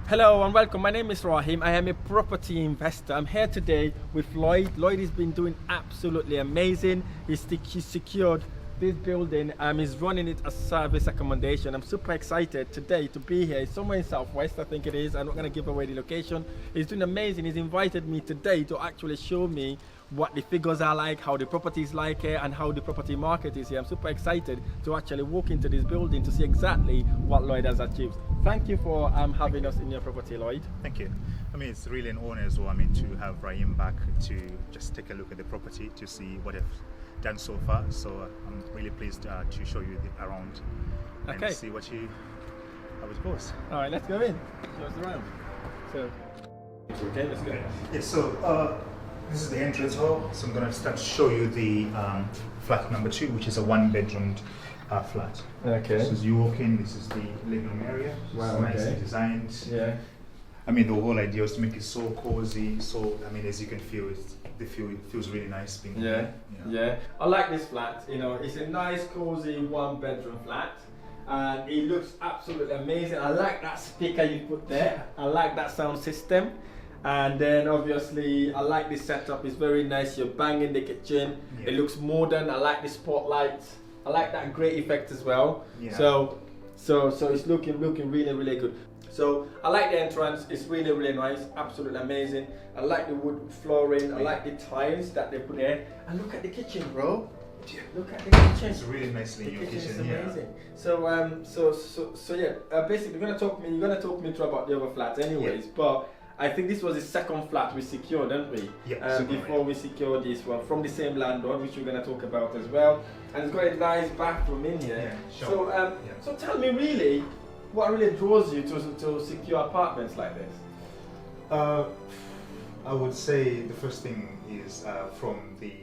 Hello and welcome. My name is Rahim. I am a property investor. I'm here today with Lloyd. Lloyd has been doing absolutely amazing. He's secured this building. He's running it as service accommodation. I'm super excited today to be here. It's somewhere in Southwest, I think it is. I'm not going to give away the location. He's doing amazing. He's invited me today to actually show me what the figures are like, how the property is like here, and how the property market is here. I'm super excited to actually walk into this building to see exactly what Lloyd has achieved. Thank you for having us in your property, Lloyd. Thank you. I mean, it's really an honor as well, to have Rahim back to just take a look at the property to see what I've done so far. So I'm really pleased to show you around and see how it goes. All right, let's go in. Show us around. So, okay, let's go. Yeah, so this is the entrance hall. So I'm going to start to show you the flat number 2, which is a 1-bedroom flat. Okay. So as you walk in, this is the living room area. Wow, it's nicely designed. Yeah. I mean, the whole idea was to make it so cozy. So, I mean, as you can feel, it feels really nice being here. Yeah. I like this flat. You know, it's a nice, cozy 1-bedroom flat. And it looks absolutely amazing. I like that speaker you put there. I like that sound system. And then obviously I like this setup. It's very nice. You're banging the kitchen. Yeah. It looks modern. I like the spotlights. I like that grey effect as well. Yeah. So it's looking really, really good. So I like the entrance. It's really, really nice. Absolutely amazing. I like the wood flooring. I like the tiles that they put there. And look at the kitchen, bro. Look at the kitchen. It's really nicely in your kitchen. It's amazing. Yeah. So yeah. Basically, you're gonna talk me through about the other flats, anyways. Yeah. But I think this was the second flat we secured, didn't we? Yeah. Before we secured this one from the same landlord, which we're gonna talk about as well. And it's got a nice bathroom in here. Yeah, sure. So tell me, really, what really draws you to secure apartments like this? I would say the first thing is from the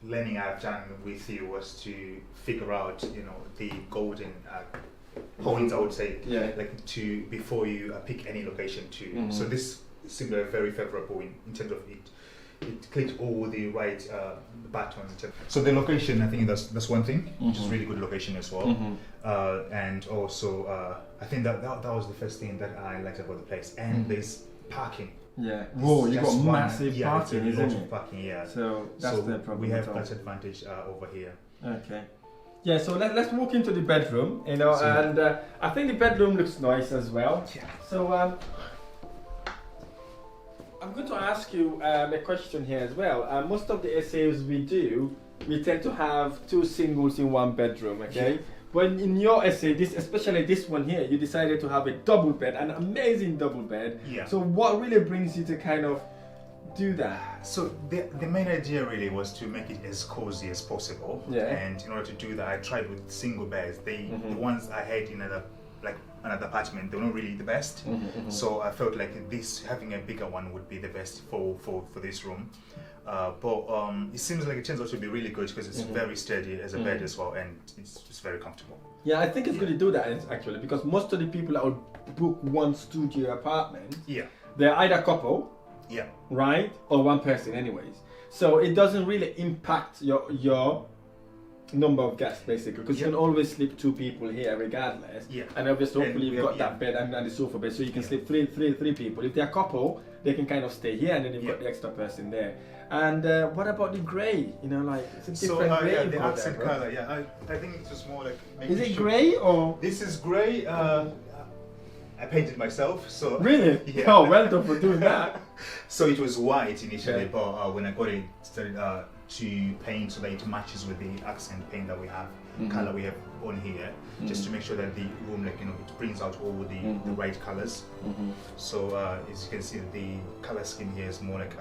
learning I've done with you was to figure out, the golden point, I would say, like to before you pick any location to. Mm-hmm. So this seemed very favorable in terms of it clicked all the right buttons. So the location, I think that's one thing, which is really good location as well. Mm-hmm. And also, I think that was the first thing that I liked about the place. And there's parking. Yeah. Whoa, you got massive parking, isn't it? Parking, yeah. So that's the problem. We have that advantage over here. Okay. Yeah, so let's walk into the bedroom, and I think the bedroom looks nice as well. Yeah. So I'm going to ask you a question here as well. Most of the essays we do, we tend to have 2 singles in 1 bedroom, okay? Yeah. But in your essay, especially this one here, you decided to have a double bed, an amazing double bed. Yeah. So what really brings you to kind of do that? So the main idea really was to make it as cozy as possible. Yeah. And in order to do that, I tried with single beds. The ones I had in another apartment, they were not really the best. So I felt like having a bigger one would be the best for this room. But it seems like it turns out to be really good because it's very sturdy as a bed as well, and it's very comfortable. Yeah, I think it's good to do that actually, because most of the people that would book 1 studio apartment, they're either couple, right, or 1 person anyways. So it doesn't really impact your number of guests basically, because you can always sleep 2 people here regardless. Yeah. And obviously hopefully you've got that bed and the sofa bed, so you can sleep three people. If they're a couple, they can kind of stay here, and then you've got the extra person there. And what about the grey? It's a different grey. The accent color. Yeah, I think it's just more like. Is it grey or? This is grey. I painted myself, so. Really? Yeah. Oh, well done for doing that. So it was white initially, but when I got it started to paint so that it matches with the accent paint that we have, color we have on here, just to make sure that the room, it brings out all the right colors. So as you can see, the color scheme here is more like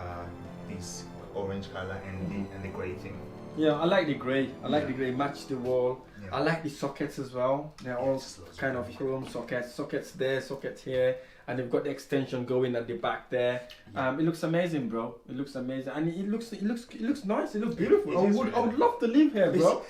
this orange color and the grey thing. Yeah, I like the grey. I like the grey. Match the wall. Yeah. I like the sockets as well. They're all kind of chrome sockets. Sockets there, sockets here, and they've got the extension going at the back there. Yeah. It looks amazing, bro. It looks amazing, and it looks nice. It looks beautiful. I would love to live here, bro.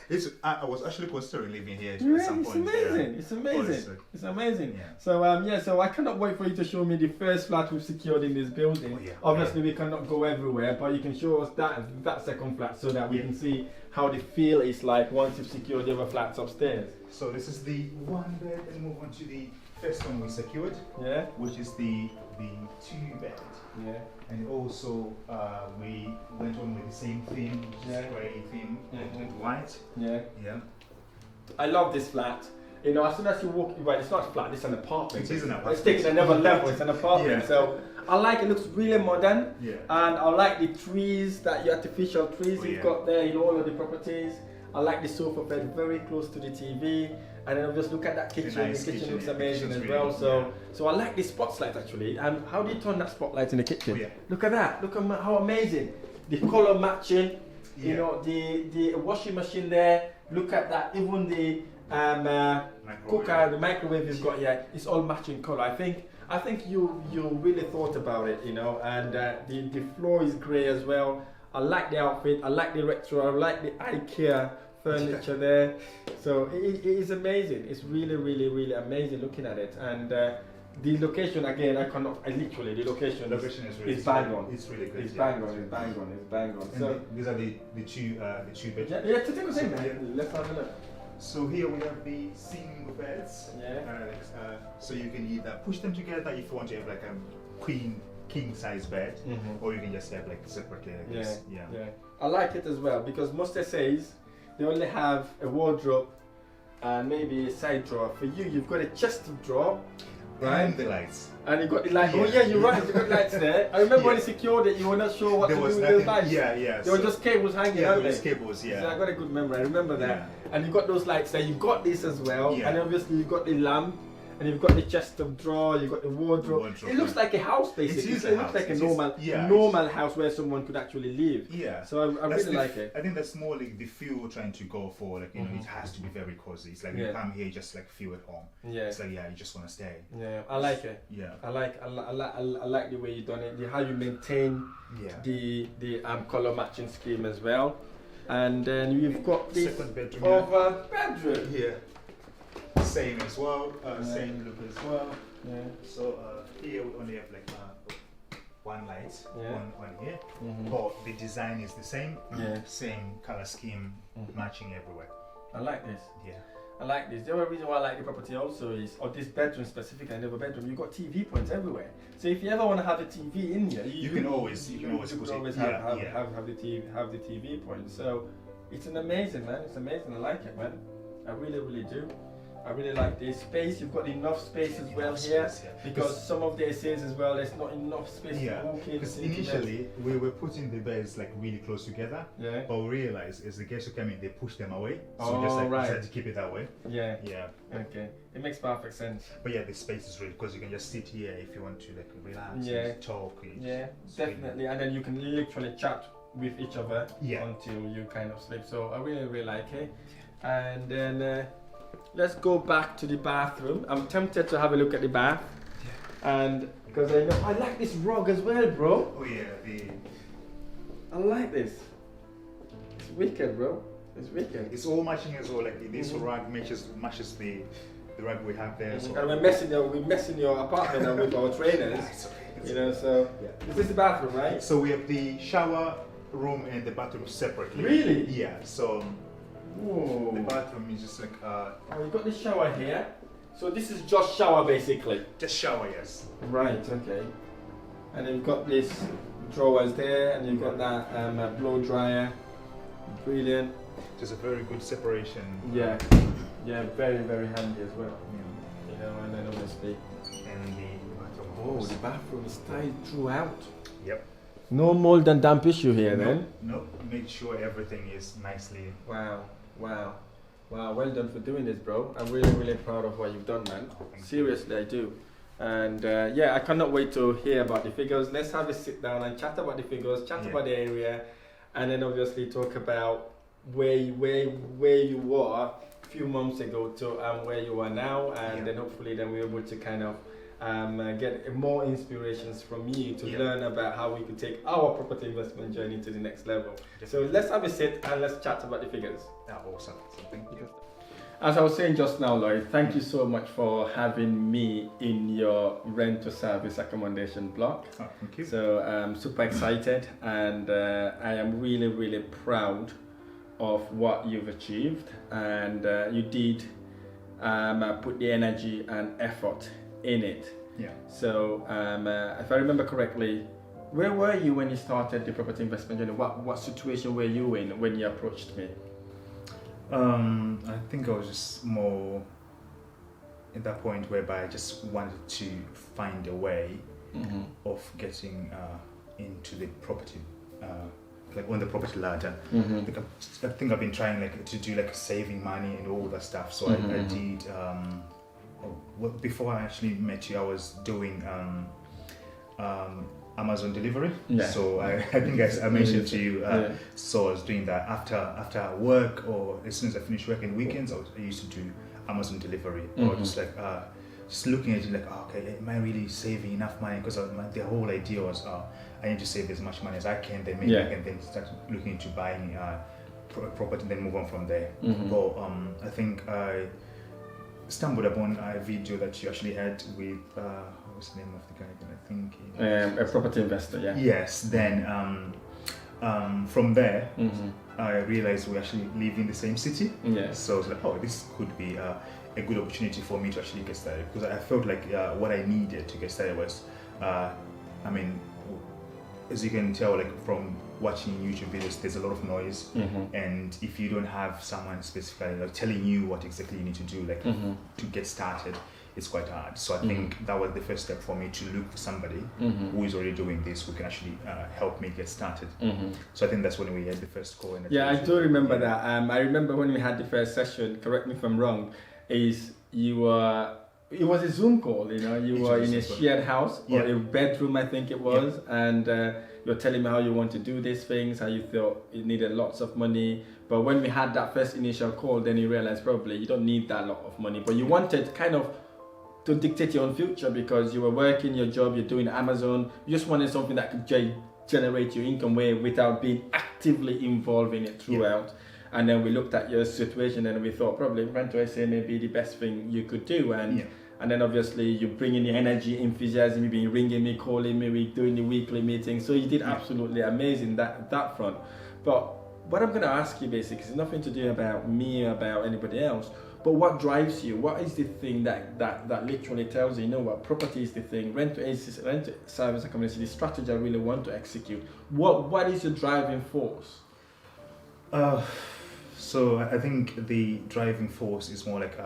I was actually considering living here at some point. It's amazing. It's amazing. Yeah. So so I cannot wait for you to show me the first flat we've secured in this building. Oh, yeah. Obviously, we cannot go everywhere, but you can show us that second flat so that we can see how the feel is like once you've secured the other flats upstairs. So this is the 1 bed, and move on to the first one we secured, Yeah. which is the 2-bed. Yeah. And also we went on with the same theme, which is grey theme and white. Yeah. Yeah. I love this flat. You know, as soon as you walk, right, it's not a flat, it's an apartment. It is an apartment. It's taking another level, it's an apartment. Yeah. So I like it, looks really modern. Yeah. And I like the trees, that your artificial trees you've got there in all of the properties. I like the sofa bed very close to the TV. And then just look at that kitchen. Nice the kitchen looks yeah. amazing as Really well. good, So I like the spotlight actually. And how do you turn that spotlight in the kitchen? Oh, yeah. Look at that. Look at how amazing. The color matching. Yeah. You know, the washing machine there. Look at that. Even the cooker, the microwave you've got here. It's all matching color. I think you really thought about it. You know, and the floor is grey as well. I like the outfit. I like the retro. I like the IKEA furniture there. So it is amazing. It's really, really, really amazing looking at it. And the location again, the location is really bang on. It's really good. It's bang on. It's bang on. It's bang on. And So these are the two bedrooms. yeah, to take us in, man. Let's have a look. So here we have the single beds. Yeah. So you can either push them together if you want to have like a king size bed, or you can just have like separately like this. Yeah. I like it as well because most essays they only have a wardrobe and maybe a side drawer. For you, you've got a chest of drawer, right? And the lights. And you've got the lights. Oh yeah, you're right. You've got lights there. I remember when you secured it, you were not sure what to do with those lights. Yeah. There were just cables hanging out there. Cables. Yeah. So I got a good memory. I remember that. And you've got those lights there. You've got this as well. Yeah. And obviously you've got the lamp. And you've got the chest of drawer, you've got the wardrobe. It looks like a house basically. It looks like a normal house where someone could actually live. Yeah. So I really like it. I think that's more like the feel we're trying to go for. Like, you know, it has to be very cozy. It's like you come here, just like feel at home. Yeah. It's like, you just want to stay. Yeah, I like it. Yeah. I like the way you done it, how you maintain the color matching scheme as well. And then you've got this second bedroom. Other bedroom. Yeah. Same as well, same look as well. Yeah. So here we only have like one light on here, but the design is the same. Yeah. Same color scheme, matching everywhere. I like this. Yeah. I like this. The other reason why I like the property also is, or this bedroom specifically, another bedroom, you've got TV points everywhere. So if you ever want to have a TV in here, you can always have the TV point. So it's an amazing, man. It's amazing. I like it, man. I really, really do. I really like this space. You've got enough space as well here, because some of the essays as well, there's not enough space to walk in. Because initially we were putting the beds like really close together, but we realized as the guests who come in, they push them away. So we just like decided to keep it that way. Yeah. Okay. It makes perfect sense. But yeah, the space is really, because you can just sit here if you want to like relax, and talk. Definitely. And then you can literally chat with each other until you kind of sleep. So I really, really like it. And then let's go back to the bathroom. I'm tempted to have a look at the bath, and because I like this rug as well, bro. Oh yeah, I like this. It's wicked, bro. It's wicked. It's all matching as well. Like this rug matches the rug we have there. So. And we're messing your apartment up with our trainers. You know, so is this the bathroom, right? So we have the shower room and the bathroom separately. Really? Yeah. So. Whoa. The bathroom is just like you've got the shower here. So this is just shower basically. Just shower, yes. Right, okay. And then you've got this drawers there, and you've got that blow dryer. Brilliant. Just a very good separation. Yeah, very, very handy as well. You know, and then obviously. And the bathroom. Oh, the bathroom is tiled throughout. Yep. No mold and damp issue here then? No, make sure everything is nicely. Wow, well done for doing this, bro. I'm really, really proud of what you've done, man. Seriously, I do. And I cannot wait to hear about the figures. Let's have a sit down and chat about the figures, chat about the area, and then obviously talk about where you were a few months ago to where you are now, and then hopefully then we're able to kind of get more inspirations from you to learn about how we could take our property investment journey to the next level. So let's have a sit and let's chat about the figures. Awesome. So thank you. As I was saying just now, Lloyd, thank you so much for having me in your rent to service accommodation block. Thank you. So I'm super excited, and I am really, really proud of what you've achieved, and you did put the energy and effort in it. Yeah. So if I remember correctly, where were you when you started the property investment journey? What situation were you in when you approached me? I think I was just more at that point whereby I just wanted to find a way of getting into the property, like on the property ladder. Like I think I've been trying like to do like saving money and all that stuff. So I did. Before I actually met you, I was doing Amazon delivery. So I think I mentioned to you. So I was doing that after work, or as soon as I finish working weekends, I used to do Amazon delivery, or just like just looking at it like, okay, am I really saving enough money? Because the whole idea was I need to save as much money as I can, then maybe I can then start looking into buying property, then move on from there. But I think I stumbled upon a video that you actually had with what's the name of the guy again? I think a property investor. Yes. Then from there, I realized we actually live in the same city. So I was like, this could be a good opportunity for me to actually get started, because I felt like what I needed to get started was, I mean, as you can tell, like from watching YouTube videos, there's a lot of noise, and if you don't have someone specifically like telling you what exactly you need to do, like to get started, it's quite hard. So I think that was the first step for me, to look for somebody who is already doing this, who can actually help me get started. So I think that's when we had the first call. I do remember that. I remember when we had the first session, correct me if I'm wrong, is you were, it was a Zoom call, you were in a shared house, or a bedroom, I think it was, and you're telling me how you want to do these things, how you thought it needed lots of money. But when we had that first initial call, then you realized probably you don't need that lot of money, but you wanted kind of to dictate your own future, because you were working your job, you're doing Amazon, you just wanted something that could generate your income without being actively involved in it throughout. And then we looked at your situation and we thought probably rent to SA may be the best thing you could do. And then obviously you bring in the energy, enthusiasm, you've been ringing me, calling me, we're doing the weekly meetings. So you did absolutely amazing that front. But what I'm going to ask you basically is nothing to do about me or about anybody else, but what drives you? What is the thing that literally tells you, what, property is the thing, rent to service accommodation, the strategy I really want to execute. What is your driving force? So I think the driving force is more like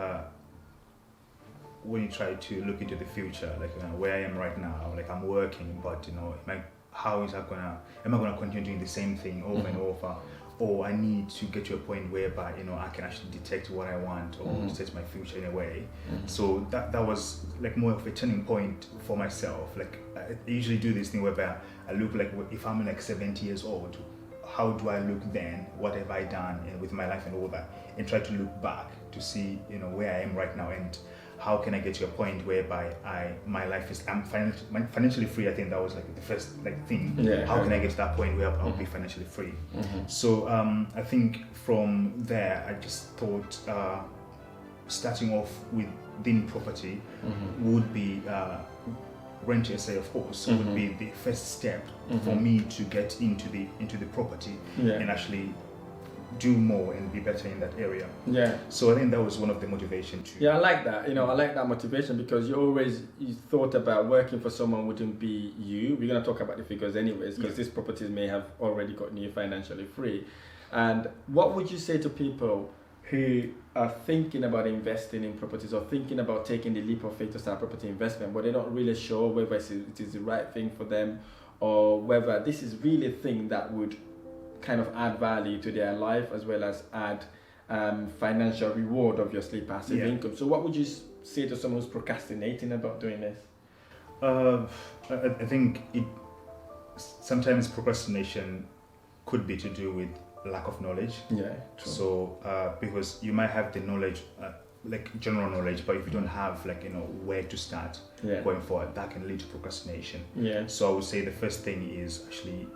when you try to look into the future, like where I am right now, like I'm working, but how is that am I gonna continue doing the same thing over and over, or I need to get to a point whereby I can actually detect what I want, or detect my future in a way. So that was like more of a turning point for myself. Like I usually do this thing whereby I look like, if I'm like 70 years old, how do I look then? What have I done with my life and all that? And try to look back to see, where I am right now, and how can I get to a point whereby my life is, I'm financially free. I think that was like the first thing. How can I get to that point where I'll be financially free? So I think from there, I just thought starting off within property would be rent to SA, of course, would be the first step for me to get into the property and actually do more and be better in that area. So I think that was one of the motivations too. I like that. I like that motivation, because you thought about working for someone wouldn't be you. We're going to talk about the figures anyways, because these properties may have already gotten you financially free. And what would you say to people who are thinking about investing in properties, or thinking about taking the leap of faith to start property investment, but they're not really sure whether it is the right thing for them, or whether this is really a thing that would kind of add value to their life, as well as add financial reward, obviously passive income? So what would you say to someone who's procrastinating about doing this? I think sometimes procrastination could be to do with lack of knowledge. True. So because you might have the knowledge, like general knowledge, but if you don't have where to start going forward, that can lead to procrastination. So I would say the first thing is actually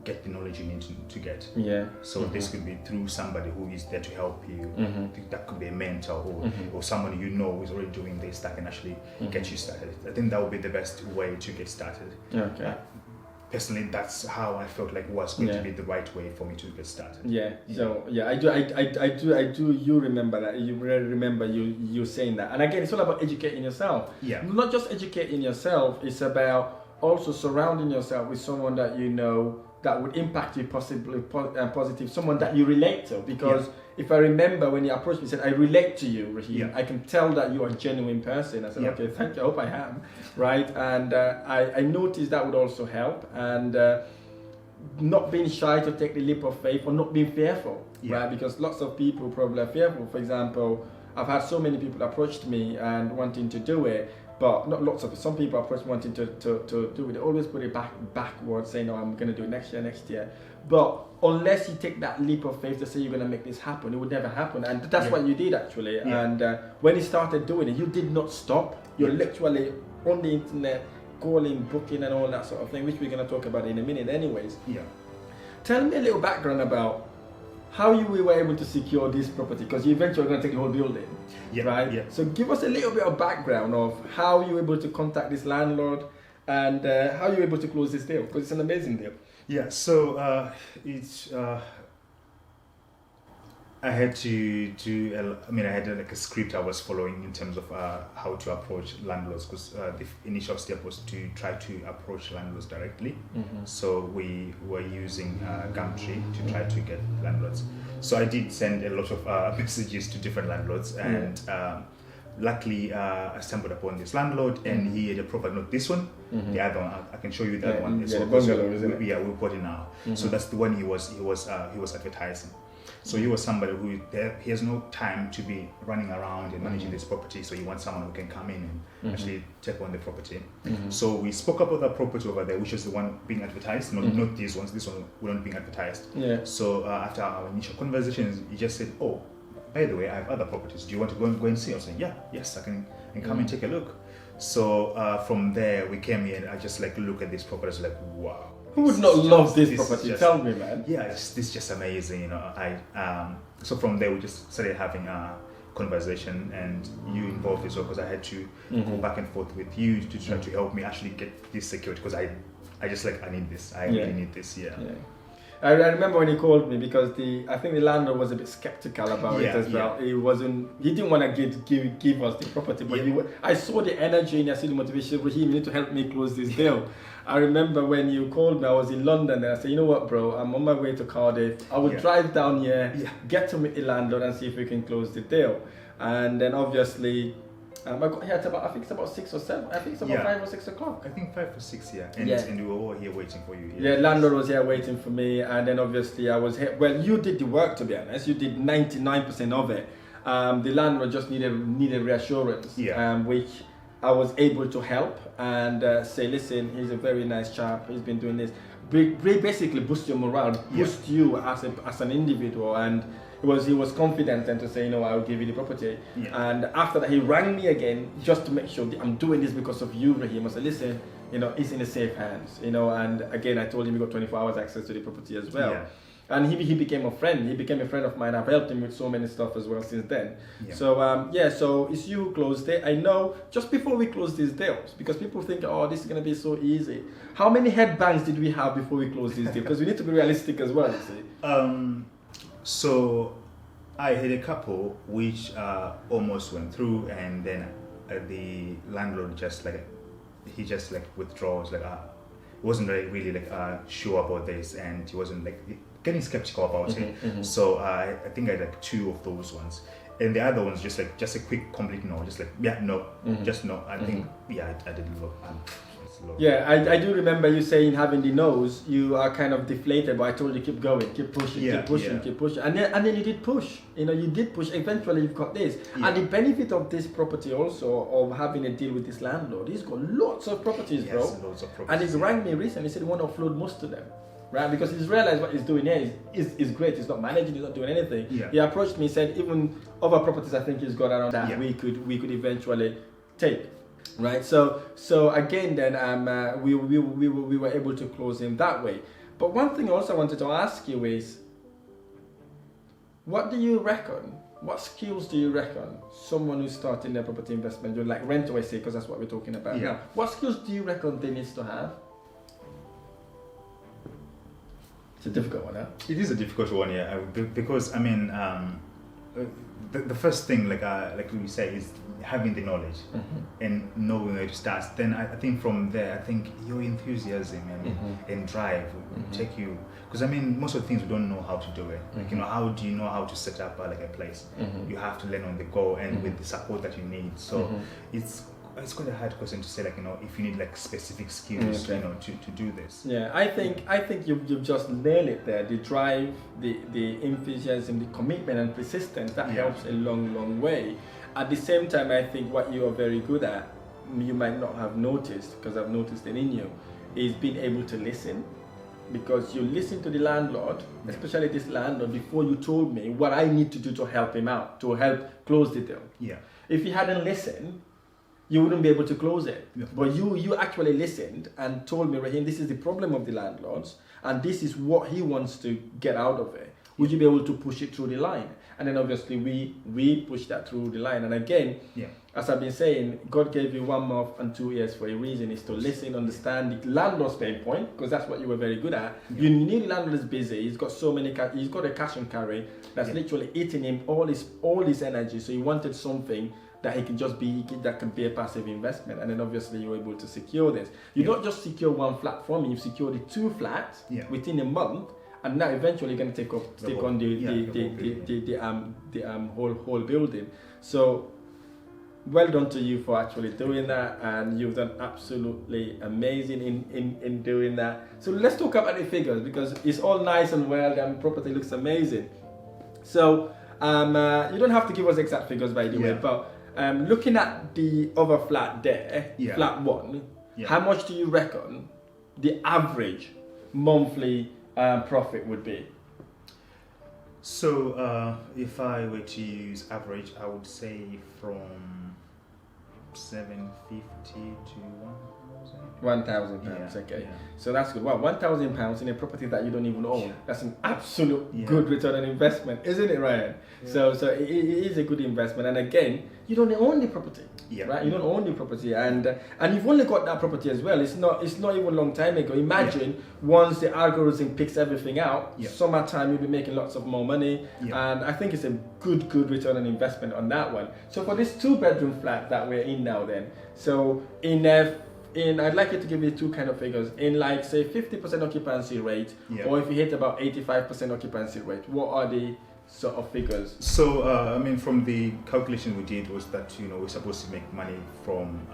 get the knowledge you need to get. So this could be through somebody who is there to help you. That could be a mentor, or someone who is already doing this, that can actually get you started. I think that would be the best way to get started. personally, that's how I felt like was going to be the right way for me to get started. So I do. You remember that? You really remember you saying that? And again, it's all about educating yourself. Not just educating yourself. It's about also surrounding yourself with someone that you know that would impact you possibly positive. Someone that you relate to. Because if I remember when you approached me, you said, "I relate to you, Rahim. I can tell that you are a genuine person." I said, "Okay, thank you. I hope I am." Right? And I noticed that would also help. And not being shy to take the leap of faith, or not being fearful, right? Because lots of people probably are fearful. For example, I've had so many people approach me and wanting to do it, but not lots of. Some people approach wanting to do it. They always put it backwards, saying, "No, I'm going to do it next year." But unless you take that leap of faith to say you're going to make this happen, it would never happen. And that's what you did actually. And when you started doing it, you did not stop. You're literally on the internet, calling, booking, and all that sort of thing, which we're going to talk about in a minute anyways. Tell me a little background about how you were able to secure this property, because you eventually are going to take the whole building, right? So give us a little bit of background of how you were able to contact this landlord and how you were able to close this deal, because it's an amazing deal. So I had to do. I had like a script I was following in terms of how to approach landlords, because the initial step was to try to approach landlords directly. So we were using Gumtree to try to get landlords. So I did send a lot of messages to different landlords, and luckily I stumbled upon this landlord, and he had a proper, not this one, the other one. I can show you that one. The bungalow, isn't it? We've got it now. So that's the one he was advertising. So he was somebody who he has no time to be running around and managing this property. So he wants someone who can come in and actually take on the property. So we spoke about the property over there, which is the one being advertised, not these ones. This one weren't being advertised. So after our initial conversations, he just said, "Oh, by the way, I have other properties. Do you want to go and see?" I was like, "Yes, I can come and take a look." So from there, we came here and I just look at this property. I was like, wow. Who would not love this property? Tell me, man. This is just amazing, So from there we just started having a conversation, and you involved as well, because I had to go back and forth with you to try to help me actually get this secured, because I just I need this. I really need this. I remember when he called me, because I think the landlord was a bit skeptical about it as well. He didn't want to give us the property, but I saw the energy and I see the motivation. Rahim, you need to help me close this deal. I remember when you called me, I was in London, and I said, "You know what, bro, I'm on my way to Cardiff. I will drive down here, get to meet the landlord and see if we can close the deal." And then obviously, I got here at I think it's about 6 or 7. I think it's about 5 or 6 o'clock. I think 5 or 6, And we were all here waiting for you. Landlord was here waiting for me, and then obviously I was here. Well, you did the work, to be honest. You did 99% of it. The landlord just needed reassurance, which I was able to help and say, "Listen, he's a very nice chap. He's been doing this." Basically boost your morale, boost you as an individual, and he was confident and to say, "I'll give you the property." And after that, he rang me again just to make sure that I'm doing this because of you, Rahim. I said, "Listen, it's in the safe hands." And again, I told him he got 24 hours access to the property as well. And he became a friend. He became a friend of mine. I've helped him with so many stuff as well since then. So so it's you who closed it. I know, just before we close these deals, because people think, "Oh, this is going to be so easy." How many headbangs did we have before we closed this deal? Because we need to be realistic as well, you see. So I had a couple which almost went through, and then the landlord just withdraws, wasn't really sure about this, and he wasn't getting skeptical about it. So I think I had 2 of those ones, and the other ones just a quick complete no, just no. I think I did look. I do remember you saying, having the nose, you are kind of deflated, but I told you keep going, keep pushing, keep pushing, and then you did push. You did push. Eventually, you've got this, and the benefit of this property also, of having a deal with this landlord, he's got lots of properties, bro. Lots of properties. And he rang me recently. He said he want to offload most of them, right? Because he's realized what he's doing here is great. He's not managing. He's not doing anything. He approached me, said even other properties I think he's got around that we could eventually take. Right, so again, then we were able to close him that way. But one thing also I wanted to ask you is, what do you reckon? What skills do you reckon someone who's starting their property investment, doing rent away, say, because that's what we're talking about now? What skills do you reckon they need to have? It's a difficult one, huh? It is a difficult one, yeah, because I mean, the first thing, like we say, is having the knowledge and knowing where to start. Then I think from there, I think your enthusiasm and drive will take you. Because I mean, most of the things we don't know how to do it. Like, you know, how do you know how to set up like a place? You have to learn on the go and with the support that you need. So it's quite a hard question to say, like, you know, if you need like specific skills, you know, to do this. Yeah, I think you've just nailed it there. The drive, the enthusiasm, the commitment and persistence, that helps a long way. At the same time, I think what you are very good at, you might not have noticed, because I've noticed it in you, is being able to listen. Because you listen to the landlord, especially this landlord, before you told me what I need to do to help him out, to help close the deal. Yeah. If you hadn't listened, you wouldn't be able to close it. Yeah. But you actually listened and told me, Rahim, this is the problem of the landlords, and this is what he wants to get out of it. Would you be able to push it through the line? And then obviously we push that through the line. And again, as I've been saying, God gave you 1 month and 2 years for a reason, is to listen, understand the landlord's pain point, because that's what you were very good at. You knew the landlord is busy. He's got so many, he's got a cash and carry that's literally eating him all his energy. So he wanted something that he can just be, that can be a passive investment. And then obviously you were able to secure this. You don't just secure 1 flat from him, you've secured the 2 flats within a month. And now eventually you're going to take on the whole building. So well done to you for actually doing that, and you've done absolutely amazing in doing that. So let's talk about the figures, because it's all nice and well, and property looks amazing. So you don't have to give us exact figures, by the way, but looking at the other flat there, flat 1, how much do you reckon the average monthly profit would be? So if I were to use average, I would say from 750 to 1,000 pounds. Okay, so that's good. Wow, 1,000 pounds in a property that you don't even own. That's an absolute good return on investment, isn't it, Ryan? So it is a good investment. And again, you don't own the property, right? You don't own the property, and you've only got that property as well. It's not even a long time ago. Imagine once the algorithm picks everything out, summertime you'll be making lots of more money, and I think it's a good return on investment on that one. So for this 2-bedroom flat that we're in now, then, so I'd like you to give me 2 kind of figures. In, like, say 50% occupancy rate, or if you hit about 85% occupancy rate, what are the sort of figures? So I mean, from the calculation we did, was that, you know, we're supposed to make money from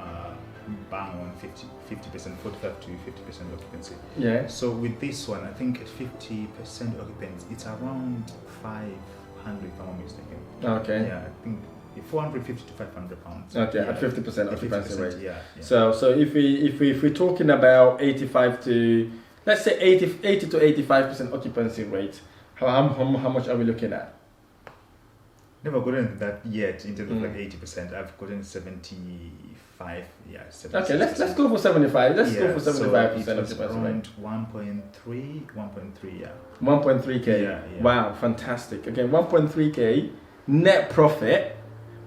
bang on 50%, 45 to 50% occupancy. Yeah. So with this one, I think at 50% occupancy, it's around 500, if I'm not mistaken. Okay. Yeah, I think 450 to 500 pounds. Okay, at 50% occupancy rate. So if we're talking about 85 to, let's say 80 to 85% occupancy rate, how much are we looking at? Never gotten that yet in terms of like 80%. I've gotten 75. Yeah, 76%. Okay, let's go for 75. Let's go for 75% so occupancy around rate. 1.3, yeah. 1.3k. Yeah. Wow, fantastic. Again, 1.3k net profit,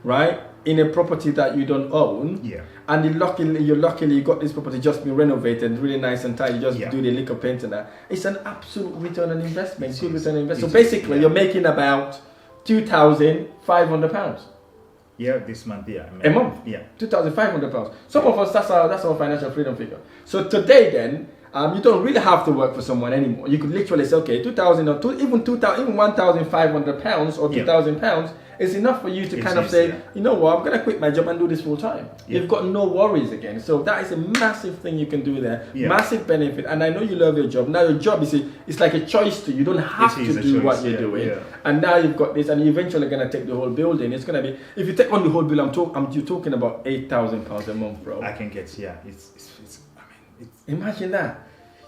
right, in a property that you don't own. Yeah. And you luckily got this property just been renovated, really nice and tidy. You just do the liquor paint and that. It's an absolute return on investment. Good return on investment. So basically, you're making about £2,500. Yeah, this month, a month? Yeah. £2,500. Some of us, that's our financial freedom figure. So today then, you don't really have to work for someone anymore. You could literally say, okay, £1,500 or £2,000 is enough for you to kind of say, you know what, I'm going to quit my job and do this full time. You've got no worries again. So that is a massive thing you can do there. Massive benefit. And I know you love your job. Now your job it's like a choice to you. You don't have to do what you're doing. And now you've got this, and you're eventually going to take the whole building. It's going to be, if you take on the whole building, you're talking about £8,000 a month, bro. I can get, imagine that.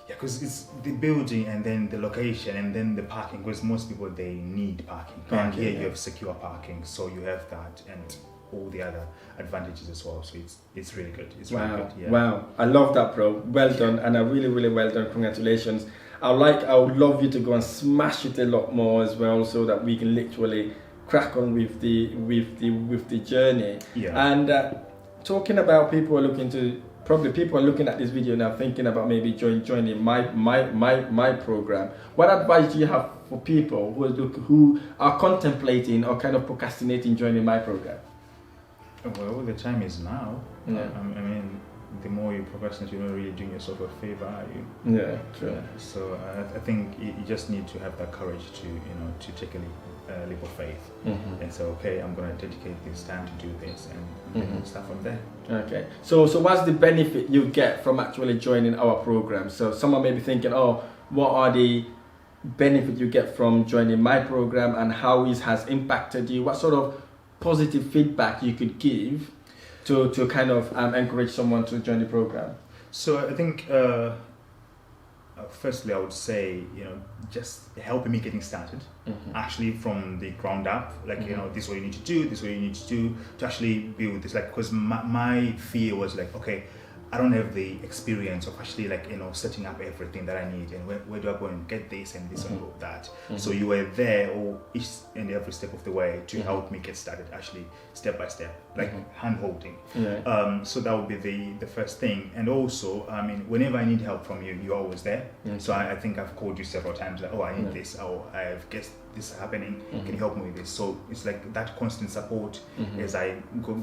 Yeah, because it's the building and then the location and then the parking, because most people, they need parking. And here you have secure parking, so you have that and all the other advantages as well. So it's really good. It's really good. Yeah. Wow. I love that, bro. Well done, and really well done. Congratulations. I would love you to go and smash it a lot more as well, so that we can literally crack on with the journey. Yeah. And talking about people who are looking to probably people are looking at this video now thinking about maybe joining my program. What advice do you have for people who are contemplating or kind of procrastinating joining my program? Well, the time is now. Yeah. I mean, the more you procrastinate, you're not really doing yourself a favor, are you? Yeah, true. So I think you just need to have that courage to take a leap of faith and say, okay, I'm going to dedicate this time to do this, and start from there. Okay. So what's the benefit you get from actually joining our program? So someone may be thinking, oh, what are the benefits you get from joining my program, and how it has impacted you? What sort of positive feedback you could give to kind of encourage someone to join the program? So I think firstly I would say just helping me getting started actually from the ground up, like this is what you need to do, this is what you need to do to actually build this, like, because my fear was like, okay, I don't have the experience of actually setting up everything that I need, and where do I go and get this and this and all that. So you were there each and every step of the way to help me get started, actually step by step, like hand holding. So that would be the first thing. And also, I mean, whenever I need help from you, you're always there. So I think I've called you several times, like, oh, I need this, or I've guessed this happening, can you help me with this? So it's like that constant support as I go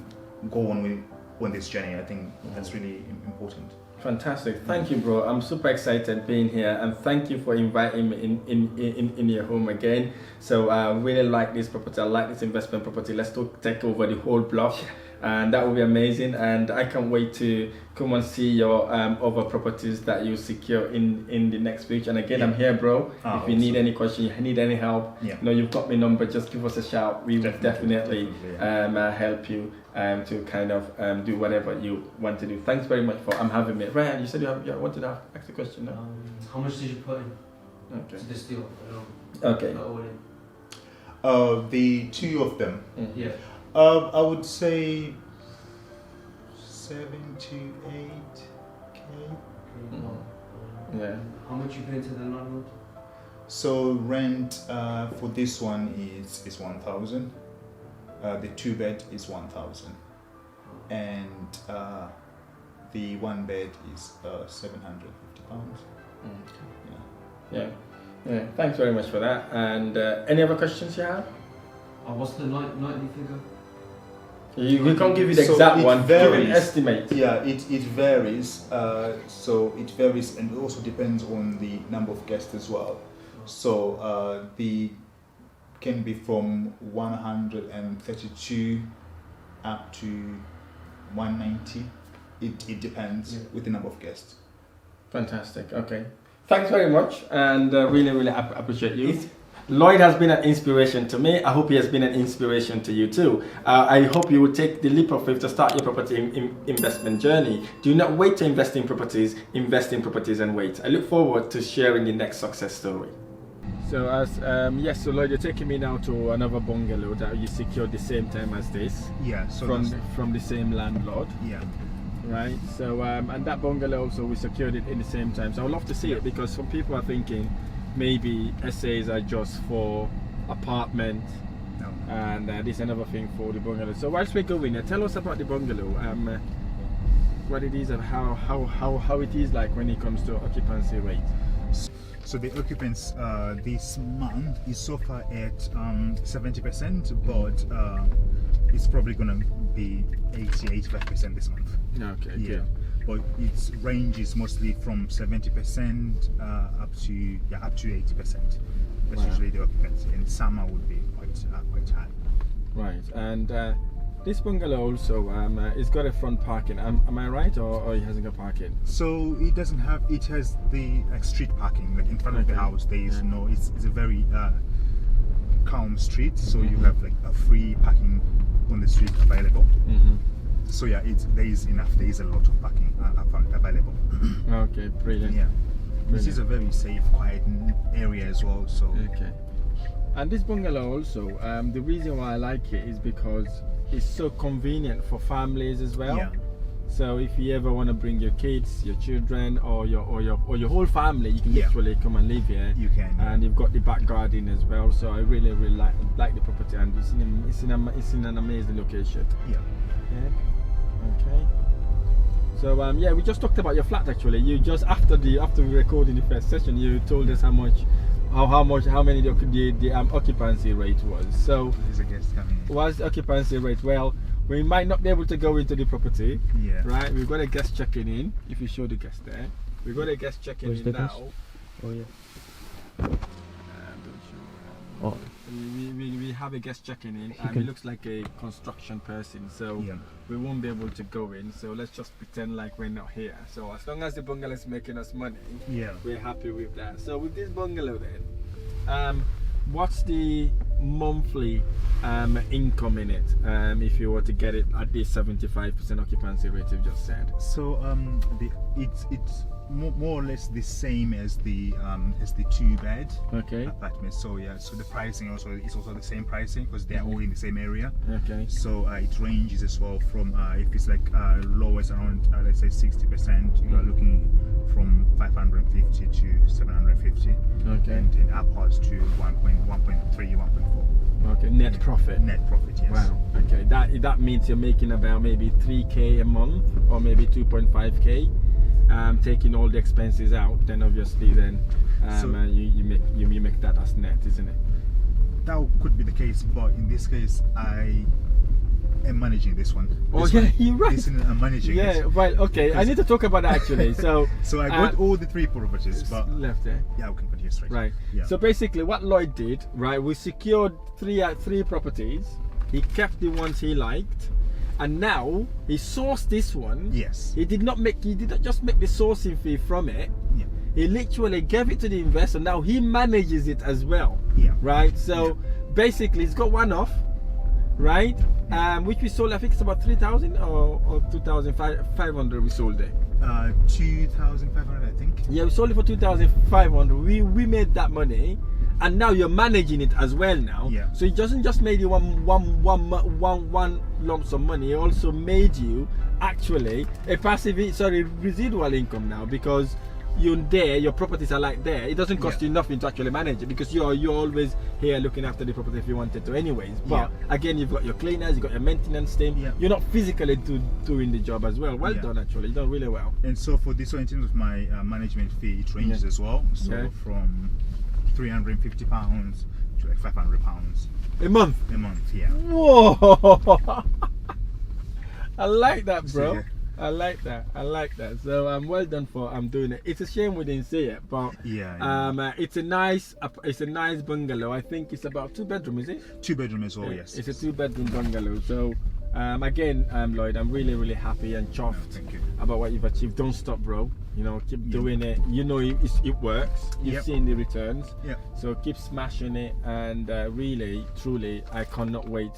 on this journey. I think that's really important. Fantastic. Thank you, bro. I'm super excited being here, and thank you for inviting me in your home again. So I really like this property. I like this investment property. Let's take over the whole block, and that will be amazing. And I can't wait to come and see your other properties that you secure in the next week. And again, I'm here, bro. If you need any questions, you need any help, you've got my number. Just give us a shout. We will definitely help you to kind of do whatever you want to do. Thanks very much for having me. Ryan, you said you wanted to ask a question now? How much did you put in to this deal? Okay. The two of them. Yeah. I would say 7 to 8K. Yeah. How much you pay to the landlord? So rent for this one is 1,000. The 2-bed is 1,000, and the 1-bed is £750. Yeah. Thanks very much for that. And any other questions you have? What's the nightly figure? We can't give you the exact one. Varies. Give an estimate. Yeah, it varies. So it varies, and it also depends on the number of guests as well. So the can be from 132 up to 190. It depends with the number of guests. Fantastic. Okay. Thanks very much, and really appreciate you. Lloyd has been an inspiration to me. I hope he has been an inspiration to you too. I hope you will take the leap of faith to start your property investment journey. Do not wait to invest in properties. Invest in properties and wait. I look forward to sharing the next success story. So so Lloyd, you're taking me now to another bungalow that you secured the same time as this. Yeah. So from the same landlord. Yeah. Right. So and that bungalow also we secured it in the same time. So I would love to see it, because some people are thinking maybe essays are just for apartment, and this another thing for the bungalow. So whilst we're going there, tell us about the bungalow, what it is and how it is like when it comes to occupancy rate. So the occupants this month is so far at 70%, but it's probably going to be 80-85% this month. Okay. Yeah. Good. But its range is mostly from 70% up to 80%. That's usually the occupancy, and summer would be quite high. Right, and this bungalow also it's got a front parking. Am I right, or it hasn't got parking? So it doesn't have. It has the street parking, like in front of the house. There is no. It's a very calm street, so you have like a free parking on the street available. So yeah, there is enough. There is a lot of parking available. Okay, brilliant. Yeah, this is a very safe, quiet area as well. So okay. And this bungalow also, the reason why I like it is because it's so convenient for families as well. Yeah. So if you ever want to bring your kids, your children, or your whole family, you can literally come and live here. You can. And you've got the back garden as well. So I really like the property, and it's in an amazing location. Yeah. Yeah. Okay. So yeah, we just talked about your flat actually. You just after we recorded the first session, you told us how many the occupancy rate was. So There's a guest coming in. what's the occupancy rate? Well, we might not be able to go into the property. Yeah. Right. We've got a guest checking in. If you show the guest there, we've got a guest checking Where's in the now. guest? Oh yeah. Oh. We have a guest checking in, and it looks like a construction person, so Yeah. we won't be able to go in. So let's just pretend like we're not here. So as long as the bungalow is making us money, Yeah. we're happy with that. So with this bungalow then, what's the monthly income in it if you were to get it at this 75% occupancy rate you've just said? So it's more or less the same as the 2-bed Okay. apartment. So yeah, so the pricing is also the same pricing because they are all in the same area. Okay. So it ranges as well from if it's like lowest around let's say 60%, you are looking from 550 to 750. Okay. And upwards to 1.3, 1.4. Okay. Net profit. Net profit, yes. Wow. Okay. That means you're making about maybe 3k a month or maybe 2.5k. Taking all the expenses out, then obviously then you make that as net, isn't it? That could be the case, but in this case I am managing this one. Oh yeah, you're right. I'm managing Yeah, it. right. Okay, I need to talk about that actually. So So I got all the 3 properties, but left there. yeah, we can continue straight. Right. Yeah. So basically, what Lloyd did, right? We secured three properties. He kept the ones he liked, and now he sourced this one. Yes. He did not just make the sourcing fee from it. Yeah. He literally gave it to the investor. Now he manages it as well. Yeah. Right. So basically, he's got one off, right? Which we sold. I think it's about 3,000 or 2,500. We sold it. 2,500, I think. Yeah, we sold it for 2,500. We made that money, and now you're managing it as well now. Yeah. So it doesn't just made you one lump sum money. It also made you actually a residual income now, because you're there, your properties are like there. It doesn't cost you nothing to actually manage it, because you're always here looking after the property if you wanted to anyways. But again, you've got your cleaners, you've got your maintenance team. Yeah. You're not physically doing the job as well. Well done, actually. You've done really well. And so for this one, in terms of my management fee, it ranges as well. So from £350 to like £500 A month? a month. Yeah. Whoa! I like that, bro. So, yeah. I like that. So well done for doing it. It's a shame we didn't see it, but it's a nice bungalow. I think it's about 2-bedroom, is it? 2-bedroom as well. Yes. It's a 2-bedroom bungalow. So again, Lloyd, I'm really happy and chuffed Thank you. about what you've achieved. Don't stop, bro. You know, keep doing it. You know, it works. You've seen the returns. Yeah. So keep smashing it, and really, truly, I cannot wait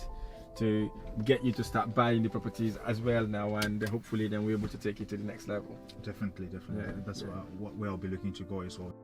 to get you to start buying the properties as well now, and hopefully then we're able to take it to the next level. Definitely. Yeah, That's what I'll be looking to go as well.